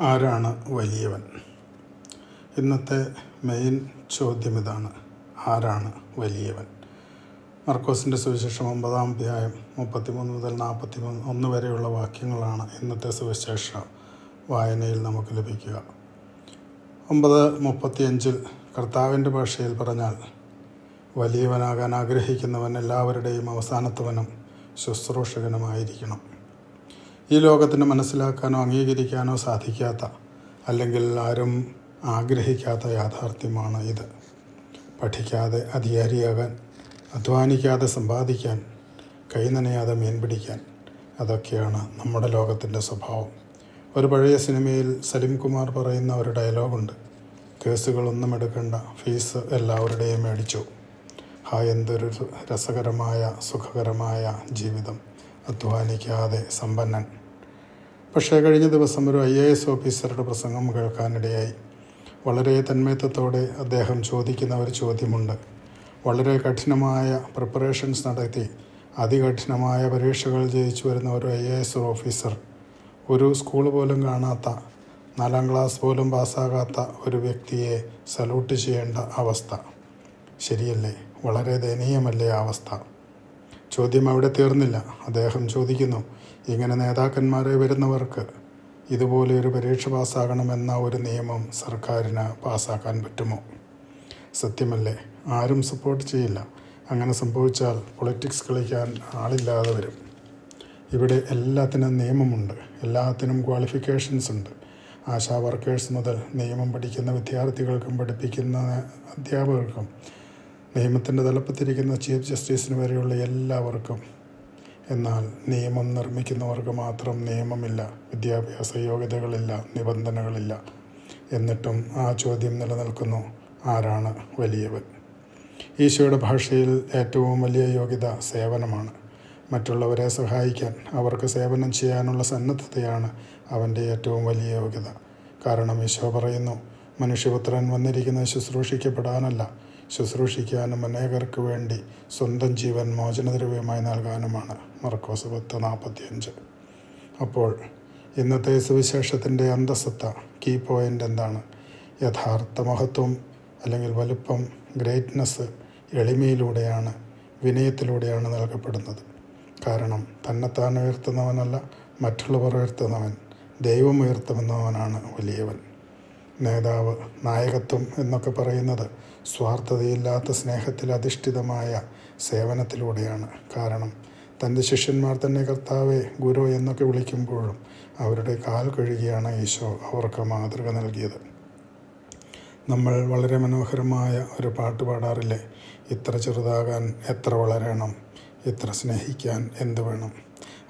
ആരാണ് വലിയവൻ? ഇന്നത്തെ മെയിൻ ചോദ്യം ഇതാണ്. ആരാണ് വലിയവൻ? മർക്കോസിൻ്റെ സുവിശേഷം 9-ാം അധ്യായം 33 മുതൽ 41 വരെയുള്ള വാക്യങ്ങളാണ് ഇന്നത്തെ സുവിശേഷ വായനയിൽ നമുക്ക് ലഭിക്കുക. 9:35 കർത്താവിൻ്റെ ഭാഷയിൽ പറഞ്ഞാൽ, വലിയവനാകാൻ ആഗ്രഹിക്കുന്നവൻ എല്ലാവരുടെയും അവസാനത്തവനും ശുശ്രൂഷകനുമായിരിക്കണം. ഈ ലോകത്തിന് മനസ്സിലാക്കാനോ അംഗീകരിക്കാനോ സാധിക്കാത്ത, അല്ലെങ്കിൽ ആരും ആഗ്രഹിക്കാത്ത യാഥാർത്ഥ്യമാണ് ഇത്. പഠിക്കാതെ അധികാരിയാകാൻ, അധ്വാനിക്കാതെ സമ്പാദിക്കാൻ, കൈനനയാതെ മീൻ പിടിക്കാൻ, അതൊക്കെയാണ് നമ്മുടെ ലോകത്തിൻ്റെ സ്വഭാവം. ഒരു പഴയ സിനിമയിൽ സലിം കുമാർ പറയുന്ന ഒരു ഡയലോഗുണ്ട്: കേസുകളൊന്നും എടുക്കണ്ട, ഫീസ് എല്ലാവരുടെയും മേടിച്ചു. എന്തൊരു രസകരമായ സുഖകരമായ ജീവിതം, അധ്വാനിക്കാതെ സമ്പന്നൻ. പക്ഷേ കഴിഞ്ഞ ദിവസം ഒരു IAS ഓഫീസറുടെ പ്രസംഗം കേൾക്കാനിടയായി. വളരെ തന്മയത്വത്തോടെ അദ്ദേഹം ചോദിക്കുന്ന ഒരു ചോദ്യമുണ്ട്. വളരെ കഠിനമായ പ്രിപ്പറേഷൻസ് നടത്തി അതികഠിനമായ പരീക്ഷകൾ ജയിച്ചു വരുന്ന ഒരു IAS ഓഫീസർ, ഒരു സ്കൂൾ പോലും കാണാത്ത, 4ാം ക്ലാസ് പോലും പാസ്സാകാത്ത ഒരു വ്യക്തിയെ സല്യൂട്ട് ചെയ്യേണ്ട അവസ്ഥ. ശരിയല്ലേ? വളരെ ദയനീയമല്ലേ ആ അവസ്ഥ? ചോദ്യം അവിടെ തീർന്നില്ല. അദ്ദേഹം ചോദിക്കുന്നു, ഇങ്ങനെ നേതാക്കന്മാരെ വരുന്നവർക്ക് ഇതുപോലെ ഒരു പരീക്ഷ പാസ്സാകണമെന്ന ഒരു നിയമം സർക്കാരിന് പാസ്സാക്കാൻ പറ്റുമോ? സത്യമല്ലേ? ആരും സപ്പോർട്ട് ചെയ്യില്ല. അങ്ങനെ സംഭവിച്ചാൽ പൊളിറ്റിക്സ് കളിക്കാൻ ആളില്ലാതെ വരും. ഇവിടെ എല്ലാത്തിനും നിയമമുണ്ട്, എല്ലാത്തിനും ക്വാളിഫിക്കേഷൻസ് ഉണ്ട്. ആശാ വർക്കേഴ്സ് മുതൽ നിയമം പഠിക്കുന്ന വിദ്യാർത്ഥികൾക്കും പഠിപ്പിക്കുന്ന അധ്യാപകർക്കും, നിയമത്തിൻ്റെ തലപ്പത്തിരിക്കുന്ന ചീഫ് ജസ്റ്റിസിന് വരെയുള്ള എല്ലാവർക്കും. എന്നാൽ നിയമം നിർമ്മിക്കുന്നവർക്ക് മാത്രം നിയമമില്ല, വിദ്യാഭ്യാസ യോഗ്യതകളില്ല, നിബന്ധനകളില്ല. എന്നിട്ടും ആ ചോദ്യം നിലനിൽക്കുന്നു: ആരാണ് വലിയവൻ? ഈശോയുടെ ഭാഷയിൽ ഏറ്റവും വലിയ യോഗ്യത സേവനമാണ്. മറ്റുള്ളവരെ സഹായിക്കാൻ, അവർക്ക് സേവനം ചെയ്യാനുള്ള സന്നദ്ധതയാണ് അവൻ്റെ ഏറ്റവും വലിയ യോഗ്യത. കാരണം ഈശോ പറയുന്നു, മനുഷ്യപുത്രൻ വന്നിരിക്കുന്നത് ശുശ്രൂഷിക്കപ്പെടാനല്ല, ശുശ്രൂഷിക്കാനും അനേകർക്ക് വേണ്ടി സ്വന്തം ജീവൻ മോചനദ്രവ്യമായി നൽകാനുമാണ്. മർക്കോസ് 10:45. അപ്പോൾ ഇന്നത്തെ സുവിശേഷത്തിൻ്റെ അന്തസത്ത, കീ പോയിൻ്റ് എന്താണ്? യഥാർത്ഥ മഹത്വം അല്ലെങ്കിൽ വലുപ്പം, ഗ്രേറ്റ്നെസ് എളിമയിലൂടെയാണ്, വിനയത്തിലൂടെയാണ് നൽകപ്പെടുന്നത്. കാരണം തന്നെത്താൻ ഉയർത്തുന്നവനല്ല, മറ്റുള്ളവർ ഉയർത്തുന്നവൻ, ദൈവം ഉയർത്തുന്നവനാണ് വലിയവൻ. നേതാവ്, നായകത്വം എന്നൊക്കെ പറയുന്നത് സ്വാർത്ഥതയില്ലാത്ത സ്നേഹത്തിൽ അധിഷ്ഠിതമായ സേവനത്തിലൂടെയാണ്. കാരണം തൻ്റെ ശിഷ്യന്മാർ തന്നെ കർത്താവെ, ഗുരു എന്നൊക്കെ വിളിക്കുമ്പോഴും അവരുടെ കാൽ കഴുകിയാണ് ഈശോ അവർക്ക് മാതൃക നൽകിയത്. നമ്മൾ വളരെ മനോഹരമായ ഒരു പാട്ട് പാടാറില്ലേ? ഇത്ര ചെറുതാകാൻ എത്ര വളരണം, ഇത്ര സ്നേഹിക്കാൻ എന്ത് വേണം?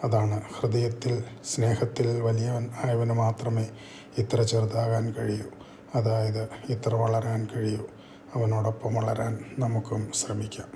അതാണ്, ഹൃദയത്തിൽ സ്നേഹത്തിൽ വലിയവൻ ആയവന് മാത്രമേ ഇത്ര ചെറുതാകാൻ കഴിയൂ. അതായത് ഇത്ര വളരാൻ കഴിയൂ. അവനോടൊപ്പം വളരാൻ നമുക്കും ശ്രമിക്കാം.